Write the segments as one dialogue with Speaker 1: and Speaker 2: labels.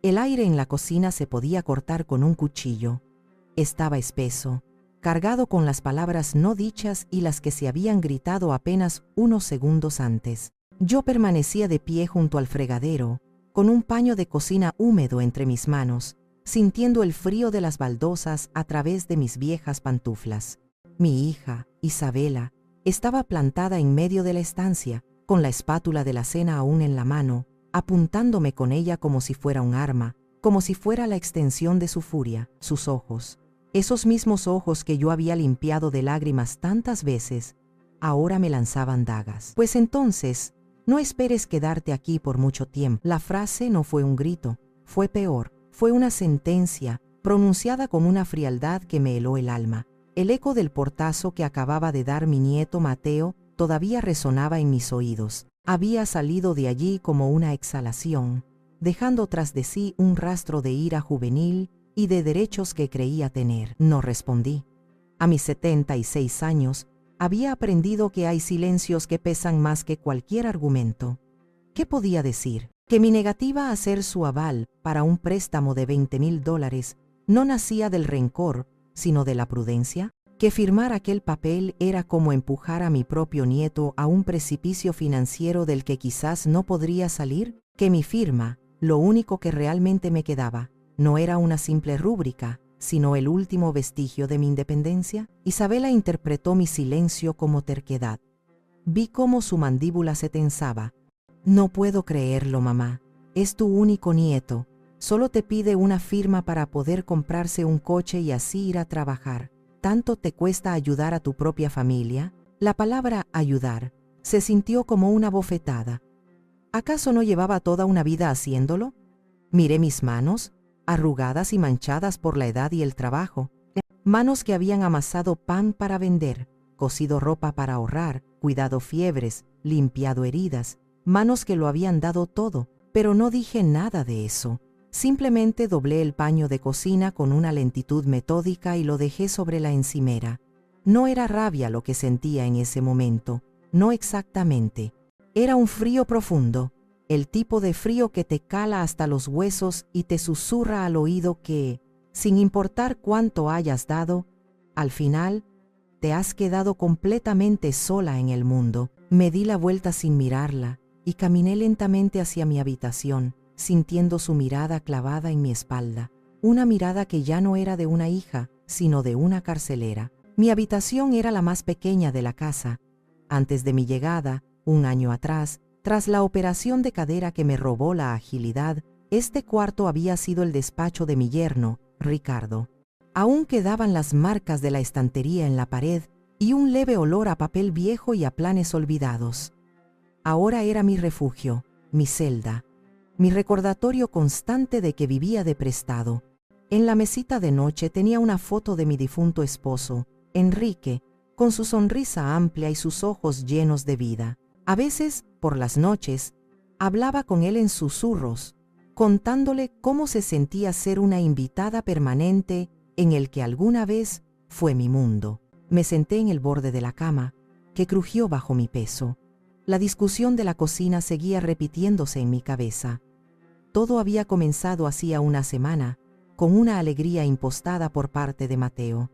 Speaker 1: El aire en la cocina se podía cortar con un cuchillo. Estaba espeso, cargado con las palabras no dichas y las que se habían gritado apenas unos segundos antes. Yo permanecía de pie junto al fregadero, con un paño de cocina húmedo entre mis manos, sintiendo el frío de las baldosas a través de mis viejas pantuflas. Mi hija, Isabela, estaba plantada en medio de la estancia, con la espátula de la cena aún en la mano, apuntándome con ella como si fuera un arma, como si fuera la extensión de su furia. Sus ojos, esos mismos ojos que yo había limpiado de lágrimas tantas veces, ahora me lanzaban dagas. Pues entonces, no esperes quedarte aquí por mucho tiempo. La frase no fue un grito, fue peor, fue una sentencia, pronunciada con una frialdad que me heló el alma. El eco del portazo que acababa de dar mi nieto Mateo todavía resonaba en mis oídos. Había salido de allí como una exhalación, dejando tras de sí un rastro de ira juvenil y de derechos que creía tener. No respondí. A mis 76 años, había aprendido que hay silencios que pesan más que cualquier argumento. ¿Qué podía decir? Que mi negativa a hacer su aval para un préstamo de $20,000 no nacía del rencor, sino de la prudencia. Que firmar aquel papel era como empujar a mi propio nieto a un precipicio financiero del que quizás no podría salir. Que mi firma, lo único que realmente me quedaba, no era una simple rúbrica, sino el último vestigio de mi independencia. Isabela interpretó mi silencio como terquedad. Vi cómo su mandíbula se tensaba. No puedo creerlo, mamá. Es tu único nieto. Solo te pide una firma para poder comprarse un coche y así ir a trabajar. ¿Tanto te cuesta ayudar a tu propia familia? La palabra ayudar se sintió como una bofetada. ¿Acaso no llevaba toda una vida haciéndolo? Miré mis manos, arrugadas y manchadas por la edad y el trabajo. Manos que habían amasado pan para vender, cosido ropa para ahorrar, cuidado fiebres, limpiado heridas. Manos que lo habían dado todo, pero no dije nada de eso. Simplemente doblé el paño de cocina con una lentitud metódica y lo dejé sobre la encimera. No era rabia lo que sentía en ese momento, no exactamente. Era un frío profundo, el tipo de frío que te cala hasta los huesos y te susurra al oído que, sin importar cuánto hayas dado, al final, te has quedado completamente sola en el mundo. Me di la vuelta sin mirarla y caminé lentamente hacia mi habitación, sintiendo su mirada clavada en mi espalda, una mirada que ya no era de una hija, sino de una carcelera. Mi habitación era la más pequeña de la casa. Antes de mi llegada, un año atrás, tras la operación de cadera que me robó la agilidad, este cuarto había sido el despacho de mi yerno, Ricardo. Aún quedaban las marcas de la estantería en la pared y un leve olor a papel viejo y a planes olvidados. Ahora era mi refugio, mi celda, mi recordatorio constante de que vivía de prestado. En la mesita de noche tenía una foto de mi difunto esposo, Enrique, con su sonrisa amplia y sus ojos llenos de vida. A veces, por las noches, hablaba con él en susurros, contándole cómo se sentía ser una invitada permanente en el que alguna vez fue mi mundo. Me senté en el borde de la cama, que crujió bajo mi peso. La discusión de la cocina seguía repitiéndose en mi cabeza. Todo había comenzado hacía una semana, con una alegría impostada por parte de Mateo.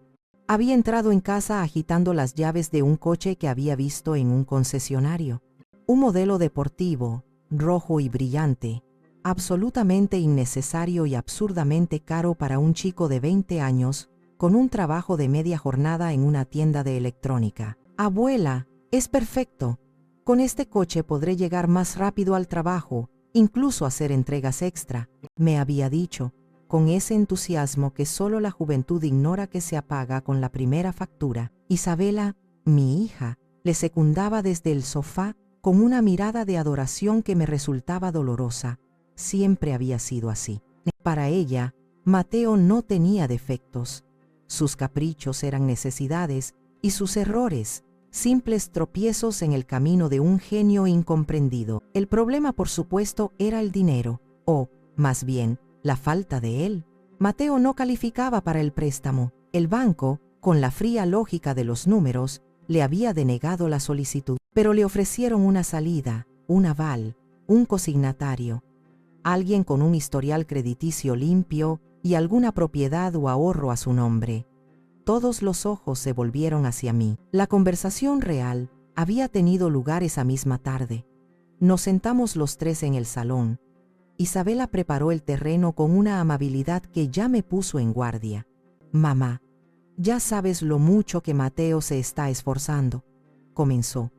Speaker 1: Había entrado en casa agitando las llaves de un coche que había visto en un concesionario. Un modelo deportivo, rojo y brillante, absolutamente innecesario y absurdamente caro para un chico de 20 años, con un trabajo de media jornada en una tienda de electrónica. Abuela, es perfecto. Con este coche podré llegar más rápido al trabajo, incluso hacer entregas extra, me había dicho, con ese entusiasmo que solo la juventud ignora que se apaga con la primera factura. Isabela, mi hija, le secundaba desde el sofá con una mirada de adoración que me resultaba dolorosa. Siempre había sido así. Para ella, Mateo no tenía defectos. Sus caprichos eran necesidades y sus errores, simples tropiezos en el camino de un genio incomprendido. El problema, por supuesto, era el dinero, o, más bien, la falta de él. Mateo no calificaba para el préstamo. El banco, con la fría lógica de los números, le había denegado la solicitud, pero le ofrecieron una salida, un aval, un consignatario. alguien con un historial crediticio limpio y alguna propiedad o ahorro a su nombre. Todos los ojos se volvieron hacia mí. La conversación real había tenido lugar esa misma tarde. Nos sentamos los tres en el salón. Isabela preparó el terreno con una amabilidad que ya me puso en guardia. «Mamá, ya sabes lo mucho que Mateo se está esforzando», comenzó.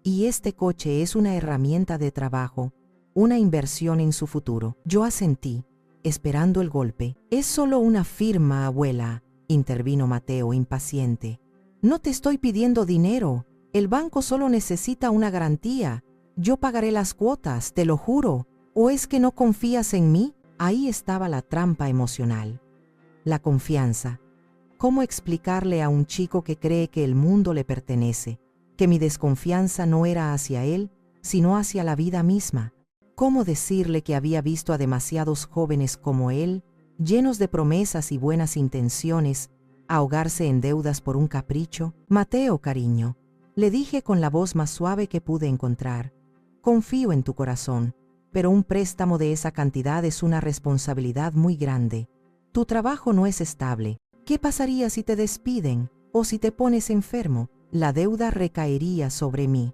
Speaker 1: «Y este coche es una herramienta de trabajo, una inversión en su futuro». Yo asentí, esperando el golpe. «Es solo una firma, abuela», intervino Mateo impaciente. «No te estoy pidiendo dinero. El banco solo necesita una garantía. Yo pagaré las cuotas, te lo juro. ¿O es que no confías en mí?». Ahí estaba la trampa emocional. La confianza. ¿Cómo explicarle a un chico que cree que el mundo le pertenece, que mi desconfianza no era hacia él, sino hacia la vida misma? ¿Cómo decirle que había visto a demasiados jóvenes como él, llenos de promesas y buenas intenciones, ahogarse en deudas por un capricho? «Mateo, cariño», le dije con la voz más suave que pude encontrar, «confío en tu corazón, pero un préstamo de esa cantidad es una responsabilidad muy grande. Tu trabajo no es estable. ¿Qué pasaría si te despiden o si te pones enfermo? La deuda recaería sobre mí.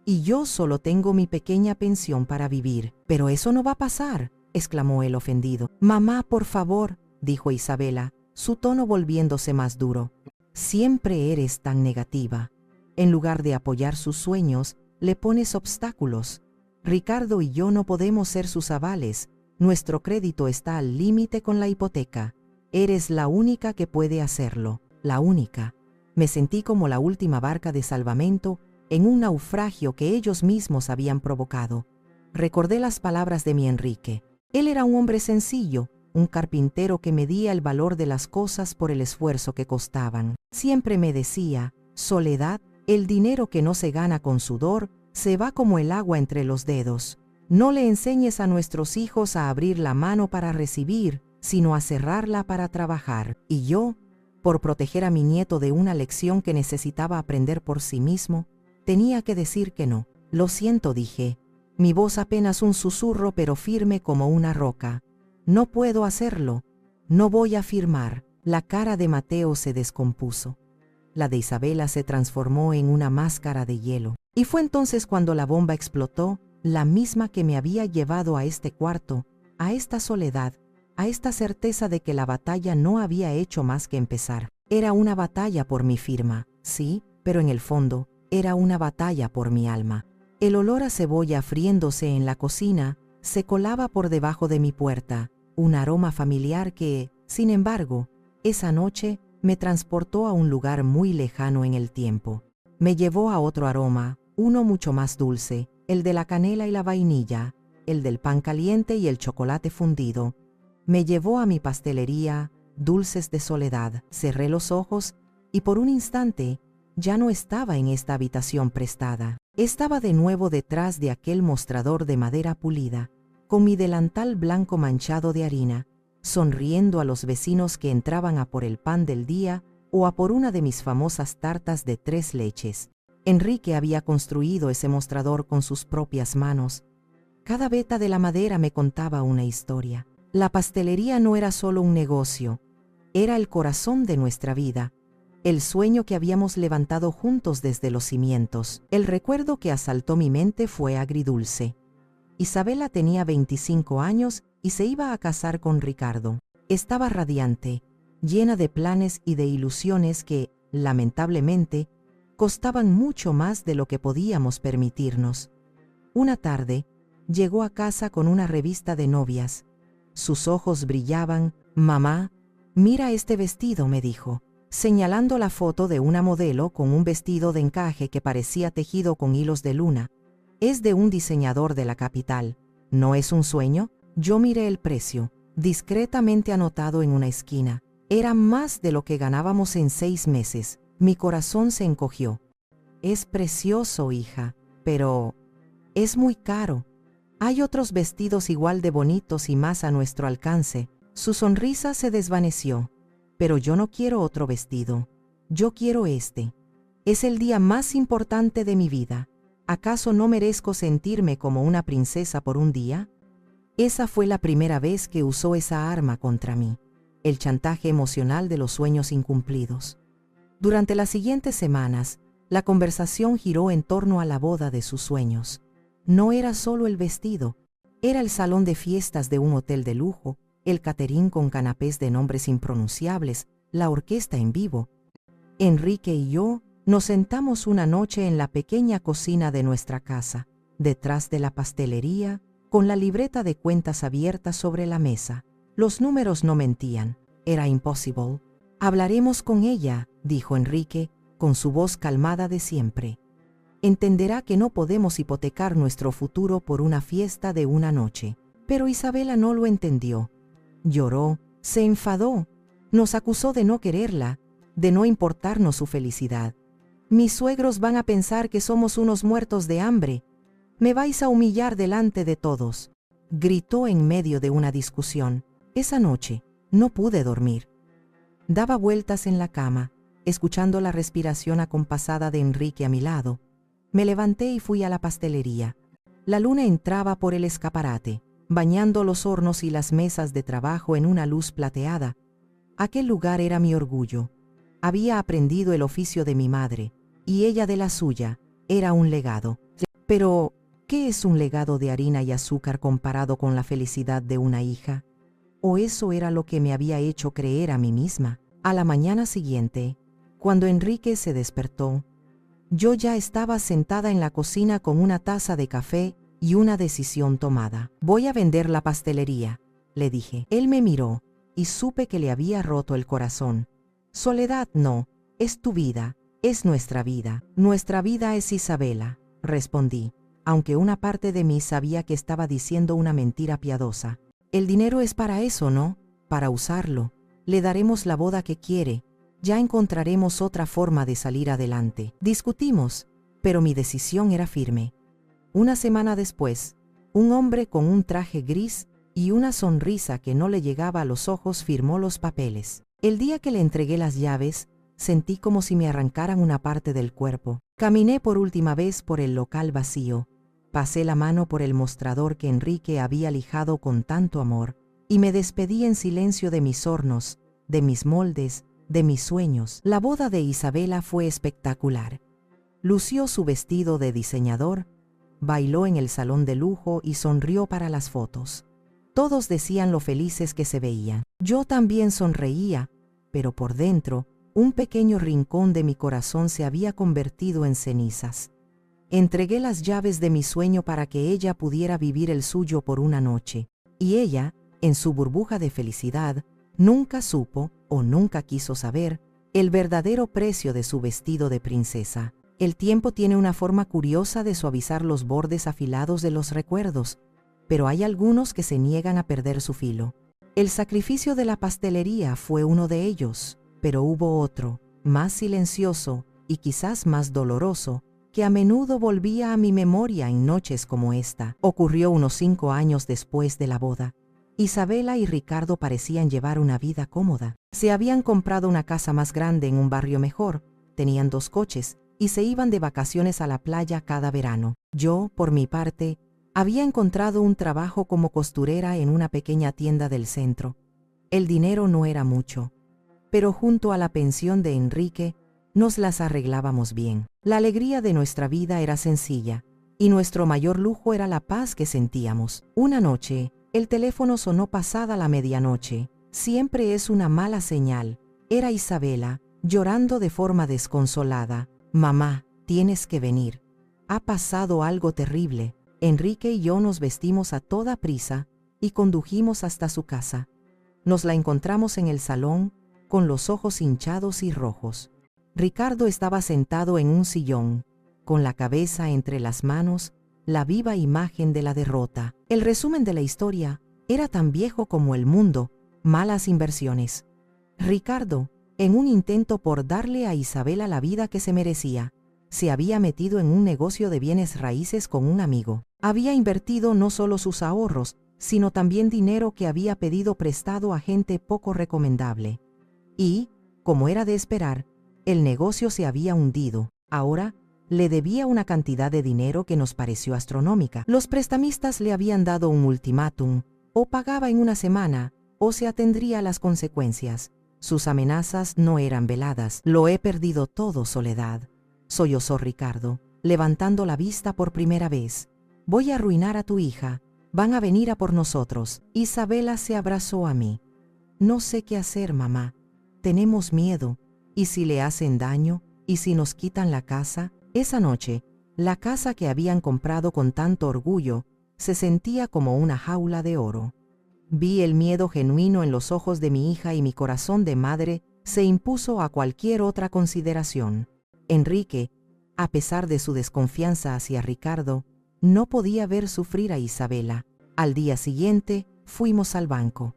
Speaker 1: Y yo solo tengo mi pequeña pensión para vivir». «Pero eso no va a pasar», exclamó él ofendido. «Mamá, por favor», dijo Isabela, su tono volviéndose más duro. «Siempre eres tan negativa. En lugar de apoyar sus sueños, le pones obstáculos. Ricardo y yo no podemos ser sus avales. Nuestro crédito está al límite con la hipoteca. Eres la única que puede hacerlo, la única». Me sentí como la última barca de salvamento en un naufragio que ellos mismos habían provocado. Recordé las palabras de mi Enrique. Él era un hombre sencillo, un carpintero que medía el valor de las cosas por el esfuerzo que costaban. Siempre me decía: «Soledad, el dinero que no se gana con sudor se va como el agua entre los dedos. No le enseñes a nuestros hijos a abrir la mano para recibir, sino a cerrarla para trabajar». Y yo, por proteger a mi nieto de una lección que necesitaba aprender por sí mismo, tenía que decir que no. «Lo siento», dije, mi voz apenas un susurro pero firme como una roca. «No puedo hacerlo. No voy a firmar». La cara de Mateo se descompuso. La de Isabela se transformó en una máscara de hielo. Y fue entonces cuando la bomba explotó, la misma que me había llevado a este cuarto, a esta soledad, a esta certeza de que la batalla no había hecho más que empezar. Era una batalla por mi firma, sí, pero en el fondo, era una batalla por mi alma. El olor a cebolla friéndose en la cocina se colaba por debajo de mi puerta, un aroma familiar que, sin embargo, esa noche me transportó a un lugar muy lejano en el tiempo. Me llevó a otro aroma, uno mucho más dulce, el de la canela y la vainilla, el del pan caliente y el chocolate fundido. Me llevó a mi pastelería, Dulces de Soledad. Cerré los ojos y por un instante ya no estaba en esta habitación prestada. Estaba de nuevo detrás de aquel mostrador de madera pulida, con mi delantal blanco manchado de harina, sonriendo a los vecinos que entraban a por el pan del día o a por una de mis famosas tartas de 3 leches. Enrique había construido ese mostrador con sus propias manos. Cada veta de la madera me contaba una historia. La pastelería no era solo un negocio, era el corazón de nuestra vida, el sueño que habíamos levantado juntos desde los cimientos. El recuerdo que asaltó mi mente fue agridulce. Isabela tenía 25 años y se iba a casar con Ricardo. Estaba radiante, llena de planes y de ilusiones que, lamentablemente, costaban mucho más de lo que podíamos permitirnos. Una tarde, llegó a casa con una revista de novias. Sus ojos brillaban. «Mamá, mira este vestido», me dijo, señalando la foto de una modelo con un vestido de encaje que parecía tejido con hilos de luna. «Es de un diseñador de la capital. ¿No es un sueño?». Yo miré el precio, discretamente anotado en una esquina. Era más de lo que ganábamos en 6 meses. Mi corazón se encogió. «Es precioso, hija, pero es muy caro. Hay otros vestidos igual de bonitos y más a nuestro alcance». Su sonrisa se desvaneció. «Pero yo no quiero otro vestido. Yo quiero este. Es el día más importante de mi vida. ¿Acaso no merezco sentirme como una princesa por un día?». Esa fue la primera vez que usó esa arma contra mí, el chantaje emocional de los sueños incumplidos. Durante las siguientes semanas, la conversación giró en torno a la boda de sus sueños. No era solo el vestido, era el salón de fiestas de un hotel de lujo, el catering con canapés de nombres impronunciables, la orquesta en vivo. Enrique y yo nos sentamos una noche en la pequeña cocina de nuestra casa, detrás de la pastelería, con la libreta de cuentas abierta sobre la mesa. Los números no mentían, era imposible. Hablaremos con ella, dijo Enrique, con su voz calmada de siempre. Entenderá que no podemos hipotecar nuestro futuro por una fiesta de una noche. Pero Isabela no lo entendió. Lloró, se enfadó, nos acusó de no quererla, de no importarnos su felicidad. Mis suegros van a pensar que somos unos muertos de hambre. Me vais a humillar delante de todos, gritó en medio de una discusión. Esa noche no pude dormir. Daba vueltas en la cama, escuchando la respiración acompasada de Enrique a mi lado. Me levanté y fui a la pastelería. La luna entraba por el escaparate, bañando los hornos y las mesas de trabajo en una luz plateada. Aquel lugar era mi orgullo. Había aprendido el oficio de mi madre, y ella de la suya. Era un legado. Pero, ¿qué es un legado de harina y azúcar comparado con la felicidad de una hija? ¿O eso era lo que me había hecho creer a mí misma? A la mañana siguiente, cuando Enrique se despertó, yo ya estaba sentada en la cocina con una taza de café y una decisión tomada. Voy a vender la pastelería, le dije. Él me miró, y supe que le había roto el corazón. Soledad, no, es tu vida, es nuestra vida. Nuestra vida es Isabela, respondí, aunque una parte de mí sabía que estaba diciendo una mentira piadosa. El dinero es para eso, ¿no? Para usarlo. Le daremos la boda que quiere. Ya encontraremos otra forma de salir adelante. Discutimos, pero mi decisión era firme. Una semana después, un hombre con un traje gris y una sonrisa que no le llegaba a los ojos firmó los papeles. El día que le entregué las llaves, sentí como si me arrancaran una parte del cuerpo. Caminé por última vez por el local vacío. Pasé la mano por el mostrador que Enrique había lijado con tanto amor, y me despedí en silencio de mis hornos, de mis moldes, de mis sueños. La boda de Isabela fue espectacular. Lució su vestido de diseñador, bailó en el salón de lujo y sonrió para las fotos. Todos decían lo felices que se veían. Yo también sonreía, pero por dentro, un pequeño rincón de mi corazón se había convertido en cenizas. Entregué las llaves de mi sueño para que ella pudiera vivir el suyo por una noche, y ella, en su burbuja de felicidad, nunca supo, o nunca quiso saber, el verdadero precio de su vestido de princesa. El tiempo tiene una forma curiosa de suavizar los bordes afilados de los recuerdos, pero hay algunos que se niegan a perder su filo. El sacrificio de la pastelería fue uno de ellos, pero hubo otro, más silencioso y quizás más doloroso, que a menudo volvía a mi memoria en noches como esta. Ocurrió unos 5 años después de la boda. Isabela y Ricardo parecían llevar una vida cómoda. Se habían comprado una casa más grande en un barrio mejor, tenían 2 coches y se iban de vacaciones a la playa cada verano. Yo, por mi parte, había encontrado un trabajo como costurera en una pequeña tienda del centro. El dinero no era mucho, pero junto a la pensión de Enrique, nos las arreglábamos bien. La alegría de nuestra vida era sencilla, y nuestro mayor lujo era la paz que sentíamos. Una noche, el teléfono sonó pasada la medianoche. Siempre es una mala señal. Era Isabela, llorando de forma desconsolada. Mamá, tienes que venir. Ha pasado algo terrible. Enrique y yo nos vestimos a toda prisa y condujimos hasta su casa. Nos la encontramos en el salón, con los ojos hinchados y rojos. Ricardo estaba sentado en un sillón, con la cabeza entre las manos, la viva imagen de la derrota. El resumen de la historia era tan viejo como el mundo: malas inversiones. Ricardo, en un intento por darle a Isabela la vida que se merecía, se había metido en un negocio de bienes raíces con un amigo. Había invertido no solo sus ahorros, sino también dinero que había pedido prestado a gente poco recomendable. Y, como era de esperar, el negocio se había hundido. Ahora, Le debía una cantidad de dinero que nos pareció astronómica. Los prestamistas le habían dado un ultimátum: o pagaba en una semana, o se atendría a las consecuencias. Sus amenazas no eran veladas. Lo he perdido todo, Soledad, sollozó Ricardo, levantando la vista por primera vez. Voy a arruinar a tu hija. Van a venir a por nosotros. Isabela se abrazó a mí. No sé qué hacer, mamá. Tenemos miedo. ¿Y si le hacen daño? ¿Y si nos quitan la casa? Esa noche, la casa que habían comprado con tanto orgullo se sentía como una jaula de oro. Vi el miedo genuino en los ojos de mi hija y mi corazón de madre se impuso a cualquier otra consideración. Enrique, a pesar de su desconfianza hacia Ricardo, no podía ver sufrir a Isabela. Al día siguiente, fuimos al banco.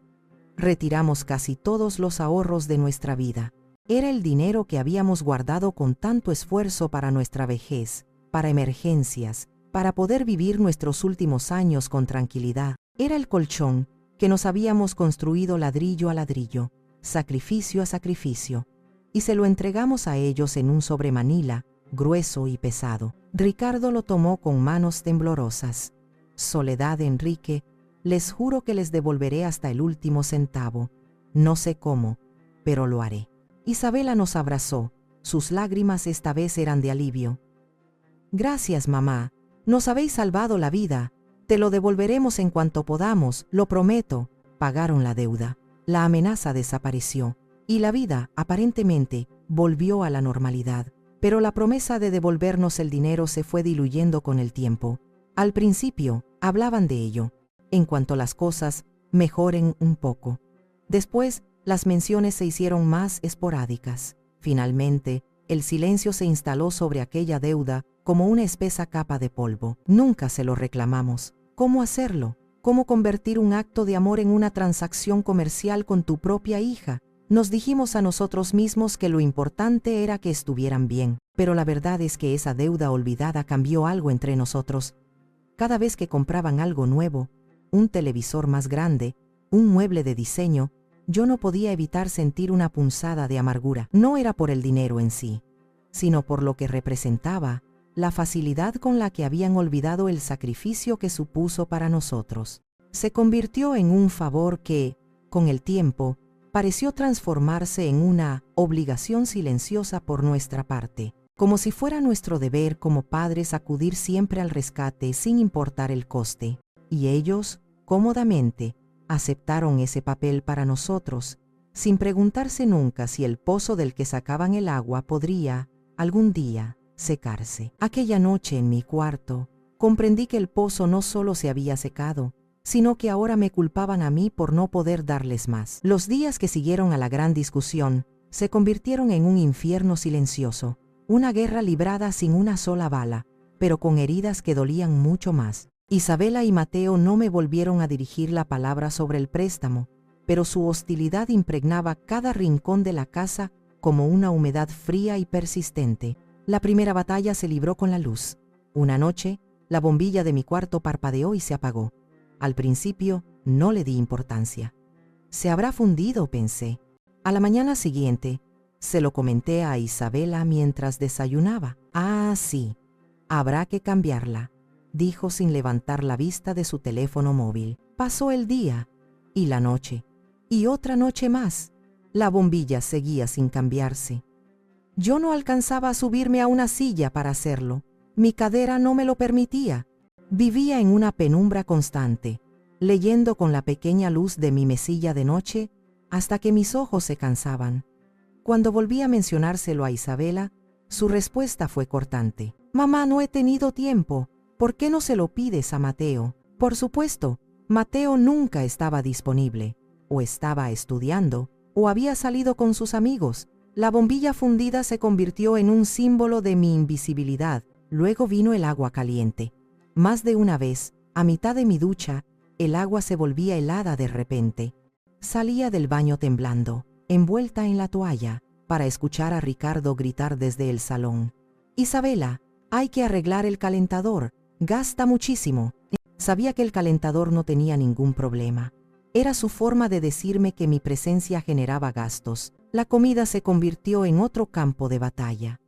Speaker 1: Retiramos casi todos los ahorros de nuestra vida. Era el dinero que habíamos guardado con tanto esfuerzo para nuestra vejez, para emergencias, para poder vivir nuestros últimos años con tranquilidad. Era el colchón que nos habíamos construido ladrillo a ladrillo, sacrificio a sacrificio, y se lo entregamos a ellos en un sobremanila, grueso y pesado. Ricardo lo tomó con manos temblorosas. Soledad, Enrique, les juro que les devolveré hasta el último centavo. No sé cómo, pero lo haré. Isabela nos abrazó. Sus lágrimas esta vez eran de alivio. Gracias, mamá. Nos habéis salvado la vida. Te lo devolveremos en cuanto podamos, lo prometo. Pagaron la deuda. La amenaza desapareció. Y la vida, aparentemente, volvió a la normalidad. Pero la promesa de devolvernos el dinero se fue diluyendo con el tiempo. Al principio, hablaban de ello. En cuanto las cosas mejoren un poco. Después, las menciones se hicieron más esporádicas. Finalmente, el silencio se instaló sobre aquella deuda como una espesa capa de polvo. Nunca se lo reclamamos. ¿Cómo hacerlo? ¿Cómo convertir un acto de amor en una transacción comercial con tu propia hija? Nos dijimos a nosotros mismos que lo importante era que estuvieran bien, pero la verdad es que esa deuda olvidada cambió algo entre nosotros. Cada vez que compraban algo nuevo, un televisor más grande, un mueble de diseño, yo no podía evitar sentir una punzada de amargura. No era por el dinero en sí, sino por lo que representaba, la facilidad con la que habían olvidado el sacrificio que supuso para nosotros. Se convirtió en un favor que, con el tiempo, pareció transformarse en una obligación silenciosa por nuestra parte, como si fuera nuestro deber como padres acudir siempre al rescate sin importar el coste. Y ellos, cómodamente, aceptaron ese papel para nosotros, sin preguntarse nunca si el pozo del que sacaban el agua podría, algún día, secarse. Aquella noche en mi cuarto, comprendí que el pozo no solo se había secado, sino que ahora me culpaban a mí por no poder darles más. Los días que siguieron a la gran discusión se convirtieron en un infierno silencioso, una guerra librada sin una sola bala, pero con heridas que dolían mucho más. Isabela y Mateo no me volvieron a dirigir la palabra sobre el préstamo, pero su hostilidad impregnaba cada rincón de la casa como una humedad fría y persistente. La primera batalla se libró con la luz. Una noche, la bombilla de mi cuarto parpadeó y se apagó. Al principio, no le di importancia. Se habrá fundido, pensé. A la mañana siguiente, se lo comenté a Isabela mientras desayunaba. Ah, sí, habrá que cambiarla, dijo sin levantar la vista de su teléfono móvil. Pasó el día, y la noche, y otra noche más. La bombilla seguía sin cambiarse. Yo no alcanzaba a subirme a una silla para hacerlo. Mi cadera no me lo permitía. Vivía en una penumbra constante, leyendo con la pequeña luz de mi mesilla de noche hasta que mis ojos se cansaban. Cuando volví a mencionárselo a Isabela, su respuesta fue cortante. «Mamá, no he tenido tiempo. ¿Por qué no se lo pides a Mateo?» Por supuesto, Mateo nunca estaba disponible. O estaba estudiando, o había salido con sus amigos. La bombilla fundida se convirtió en un símbolo de mi invisibilidad. Luego vino el agua caliente. Más de una vez, a mitad de mi ducha, el agua se volvía helada de repente. Salía del baño temblando, envuelta en la toalla, para escuchar a Ricardo gritar desde el salón. «Isabela, hay que arreglar el calentador, gasta muchísimo». Sabía que el calentador no tenía ningún problema. Era su forma de decirme que mi presencia generaba gastos. La comida se convirtió en otro campo de batalla.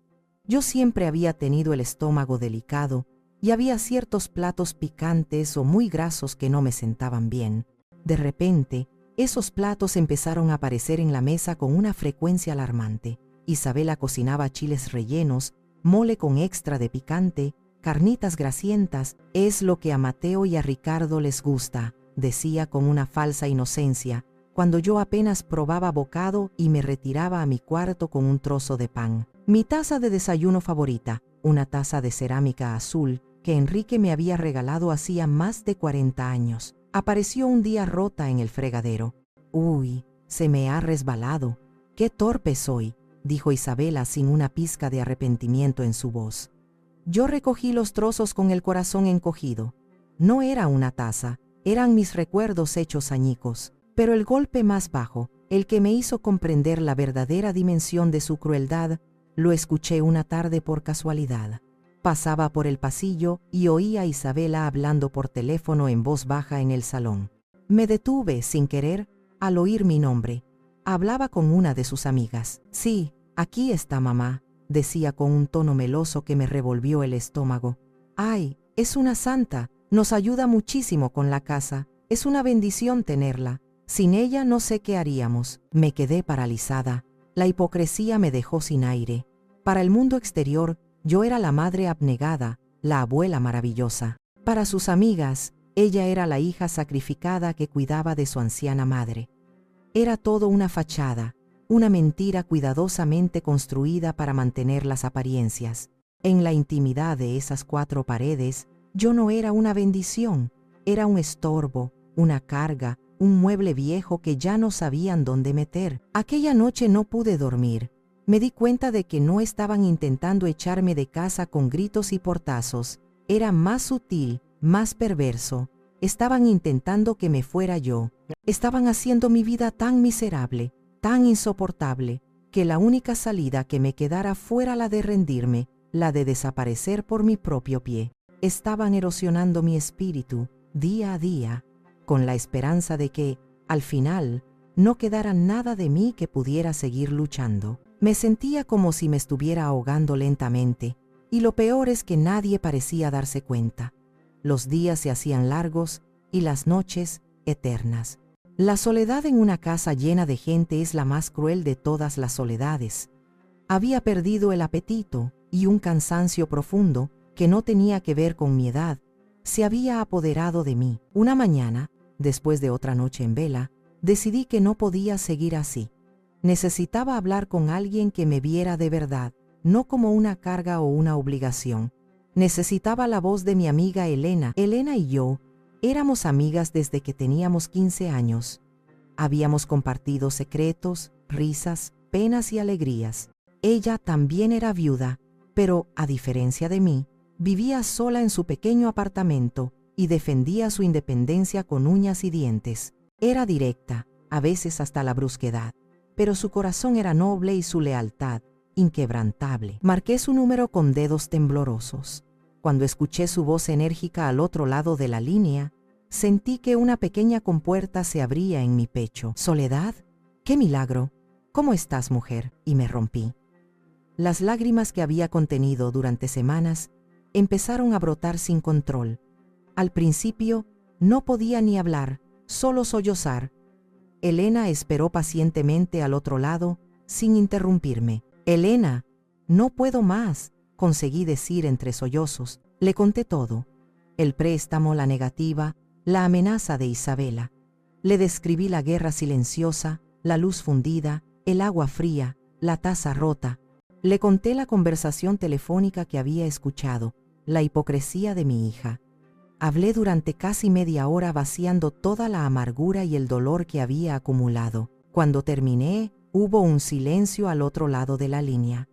Speaker 1: Yo siempre había tenido el estómago delicado y había ciertos platos picantes o muy grasos que no me sentaban bien. De repente, esos platos empezaron a aparecer en la mesa con una frecuencia alarmante. Isabela cocinaba chiles rellenos, mole con extra de picante, carnitas grasientas. Es lo que a Mateo y a Ricardo les gusta, decía con una falsa inocencia, cuando yo apenas probaba bocado y me retiraba a mi cuarto con un trozo de pan. Mi taza de desayuno favorita, una taza de cerámica azul que Enrique me había regalado hacía más de 40 años, apareció un día rota en el fregadero. «Uy, se me ha resbalado. ¡Qué torpe soy!», dijo Isabela sin una pizca de arrepentimiento en su voz. Yo recogí los trozos con el corazón encogido. No era una taza, eran mis recuerdos hechos añicos. Pero el golpe más bajo, el que me hizo comprender la verdadera dimensión de su crueldad, lo escuché una tarde por casualidad. Pasaba por el pasillo y oí a Isabela hablando por teléfono en voz baja en el salón. Me detuve, sin querer, al oír mi nombre. Hablaba con una de sus amigas. «Sí, aquí está mamá», decía con un tono meloso que me revolvió el estómago. «Ay, es una santa, nos ayuda muchísimo con la casa, es una bendición tenerla. Sin ella no sé qué haríamos». Me quedé paralizada. La hipocresía me dejó sin aire. Para el mundo exterior, yo era la madre abnegada, la abuela maravillosa. Para sus amigas, ella era la hija sacrificada que cuidaba de su anciana madre. Era todo una fachada, una mentira cuidadosamente construida para mantener las apariencias. En la intimidad de esas 4 paredes, yo no era una bendición, era un estorbo, una carga, un mueble viejo que ya no sabían dónde meter. Aquella noche no pude dormir. Me di cuenta de que no estaban intentando echarme de casa con gritos y portazos. Era más sutil, más perverso. Estaban intentando que me fuera yo. Estaban haciendo mi vida tan miserable, tan insoportable, que la única salida que me quedara fuera la de rendirme, la de desaparecer por mi propio pie. Estaban erosionando mi espíritu, día a día, con la esperanza de que, al final, no quedara nada de mí que pudiera seguir luchando. Me sentía como si me estuviera ahogando lentamente, y lo peor es que nadie parecía darse cuenta. Los días se hacían largos y las noches eternas. La soledad en una casa llena de gente es la más cruel de todas las soledades. Había perdido el apetito y un cansancio profundo que no tenía que ver con mi edad se había apoderado de mí. Una mañana, después de otra noche en vela, decidí que no podía seguir así. Necesitaba hablar con alguien que me viera de verdad, no como una carga o una obligación. Necesitaba la voz de mi amiga Elena. Elena y yo éramos amigas desde que teníamos 15 años. Habíamos compartido secretos, risas, penas y alegrías. Ella también era viuda, pero, a diferencia de mí, vivía sola en su pequeño apartamento y defendía su independencia con uñas y dientes. Era directa, a veces hasta la brusquedad, pero su corazón era noble y su lealtad inquebrantable. Marqué su número con dedos temblorosos. Cuando escuché su voz enérgica al otro lado de la línea, sentí que una pequeña compuerta se abría en mi pecho. «¿Soledad? ¡Qué milagro! ¿Cómo estás, mujer?», y me rompí. Las lágrimas que había contenido durante semanas empezaron a brotar sin control. Al principio, no podía ni hablar, solo sollozar. Elena esperó pacientemente al otro lado, sin interrumpirme. «Elena, no puedo más», conseguí decir entre sollozos. Le conté todo. El préstamo, la negativa, la amenaza de Isabela. Le describí la guerra silenciosa, la luz fundida, el agua fría, la taza rota. Le conté la conversación telefónica que había escuchado, la hipocresía de mi hija. Hablé durante casi media hora vaciando toda la amargura y el dolor que había acumulado. Cuando terminé, hubo un silencio al otro lado de la línea.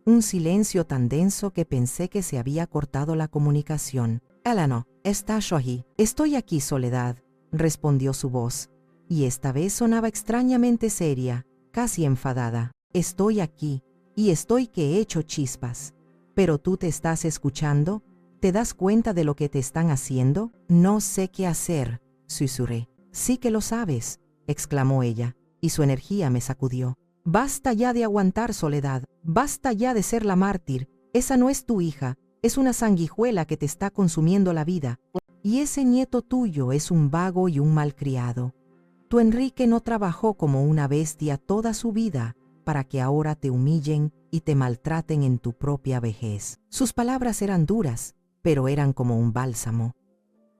Speaker 1: Un silencio tan denso que pensé que se había cortado la comunicación. «Elena, ¿estás ahí?» «Estoy aquí, Soledad», respondió su voz, y esta vez sonaba extrañamente seria, casi enfadada. «Estoy aquí, y estoy que he hecho chispas. ¿Pero tú te estás escuchando? ¿Te das cuenta de lo que te están haciendo?» «No sé qué hacer», susurré. «Sí que lo sabes», exclamó ella, y su energía me sacudió. «Basta ya de aguantar, Soledad, basta ya de ser la mártir. Esa no es tu hija, es una sanguijuela que te está consumiendo la vida. Y ese nieto tuyo es un vago y un malcriado. Tu Enrique no trabajó como una bestia toda su vida para que ahora te humillen y te maltraten en tu propia vejez. Sus palabras eran duras, pero eran como un bálsamo.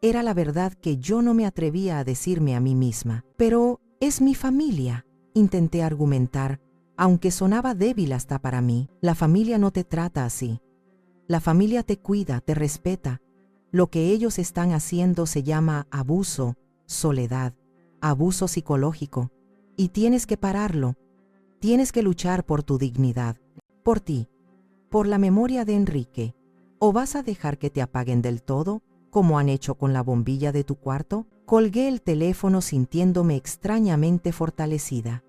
Speaker 1: Era la verdad que yo no me atrevía a decirme a mí misma. Pero es mi familia, intenté argumentar, aunque sonaba débil hasta para mí. La familia no te trata así. La familia te cuida, te respeta. Lo que ellos están haciendo se llama abuso, soledad, abuso psicológico. Y tienes que pararlo. Tienes que luchar por tu dignidad, por ti, por la memoria de Enrique. ¿O vas a dejar que te apaguen del todo, como han hecho con la bombilla de tu cuarto? Colgué el teléfono sintiéndome extrañamente fortalecida.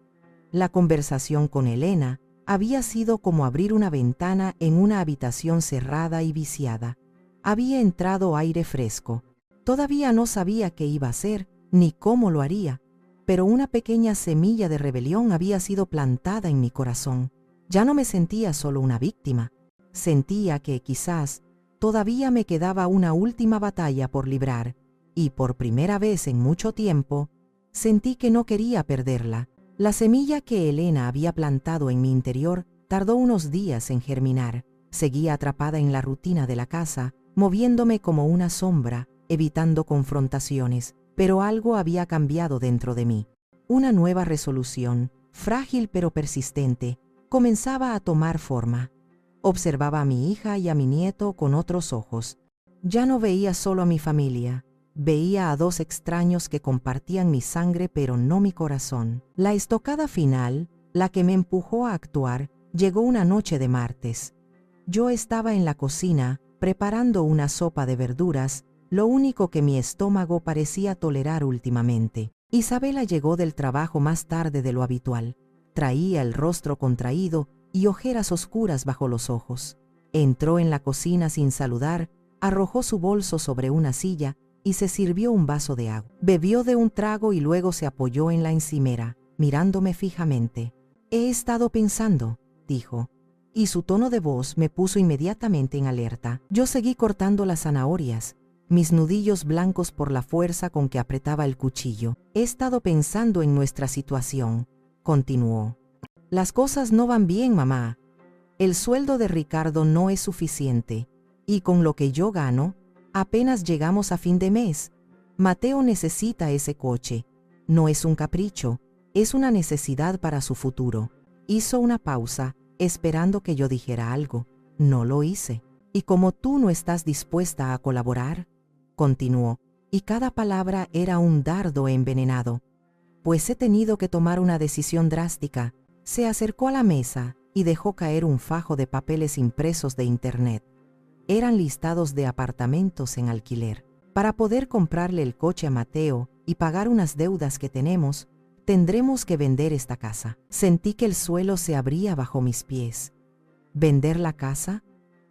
Speaker 1: La conversación con Elena había sido como abrir una ventana en una habitación cerrada y viciada. Había entrado aire fresco. Todavía no sabía qué iba a hacer, ni cómo lo haría, pero una pequeña semilla de rebelión había sido plantada en mi corazón. Ya no me sentía solo una víctima. Sentía que quizás todavía me quedaba una última batalla por librar, y por primera vez en mucho tiempo, sentí que no quería perderla. La semilla que Elena había plantado en mi interior tardó unos días en germinar. Seguía atrapada en la rutina de la casa, moviéndome como una sombra, evitando confrontaciones, pero algo había cambiado dentro de mí. Una nueva resolución, frágil pero persistente, comenzaba a tomar forma. Observaba a mi hija y a mi nieto con otros ojos. Ya no veía solo a mi familia, veía a dos extraños que compartían mi sangre pero no mi corazón. La estocada final, la que me empujó a actuar, llegó una noche de martes. Yo estaba en la cocina, preparando una sopa de verduras, lo único que mi estómago parecía tolerar últimamente. Isabela llegó del trabajo más tarde de lo habitual. Traía el rostro contraído y ojeras oscuras bajo los ojos. Entró en la cocina sin saludar, arrojó su bolso sobre una silla y se sirvió un vaso de agua. Bebió de un trago y luego se apoyó en la encimera, mirándome fijamente. «He estado pensando», dijo, y su tono de voz me puso inmediatamente en alerta. Yo seguí cortando las zanahorias, mis nudillos blancos por la fuerza con que apretaba el cuchillo. «He estado pensando en nuestra situación», continuó. «Las cosas no van bien, mamá. El sueldo de Ricardo no es suficiente, y con lo que yo gano, apenas llegamos a fin de mes. Mateo necesita ese coche. No es un capricho, es una necesidad para su futuro». Hizo una pausa, esperando que yo dijera algo. No lo hice. «Y como tú no estás dispuesta a colaborar», continuó, y cada palabra era un dardo envenenado, «pues he tenido que tomar una decisión drástica». Se acercó a la mesa y dejó caer un fajo de papeles impresos de internet. Eran listados de apartamentos en alquiler. Para poder comprarle el coche a Mateo y pagar unas deudas que tenemos, tendremos que vender esta casa. Sentí que el suelo se abría bajo mis pies. ¿Vender la casa?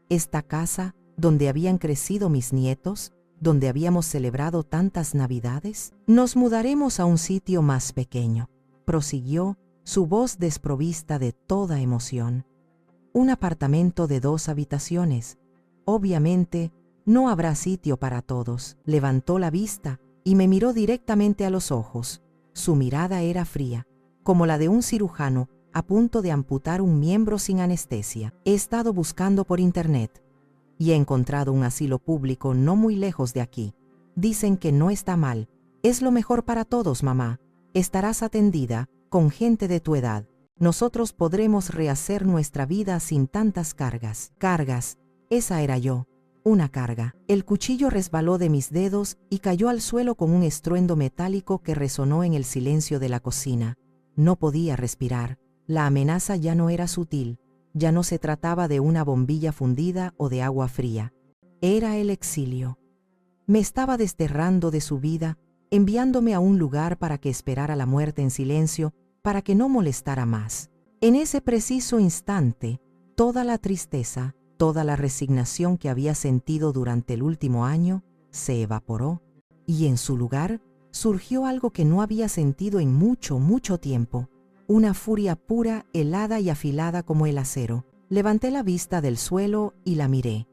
Speaker 1: ¿Esta casa donde habían crecido mis nietos? ¿Donde habíamos celebrado tantas Navidades? «Nos mudaremos a un sitio más pequeño», prosiguió, su voz desprovista de toda emoción. «Un apartamento de 2 habitaciones. Obviamente, no habrá sitio para todos». Levantó la vista y me miró directamente a los ojos. Su mirada era fría, como la de un cirujano a punto de amputar un miembro sin anestesia. «He estado buscando por internet y he encontrado un asilo público no muy lejos de aquí. Dicen que no está mal. Es lo mejor para todos, mamá. Estarás atendida con gente de tu edad. Nosotros podremos rehacer nuestra vida sin tantas cargas». Cargas. Esa era yo. Una carga. El cuchillo resbaló de mis dedos y cayó al suelo con un estruendo metálico que resonó en el silencio de la cocina. No podía respirar. La amenaza ya no era sutil. Ya no se trataba de una bombilla fundida o de agua fría. Era el exilio. Me estaba desterrando de su vida, enviándome a un lugar para que esperara la muerte en silencio, para que no molestara más. En ese preciso instante, toda la tristeza, toda la resignación que había sentido durante el último año, se evaporó, y en su lugar surgió algo que no había sentido en mucho, mucho tiempo. Una furia pura, helada y afilada como el acero. Levanté la vista del suelo y la miré.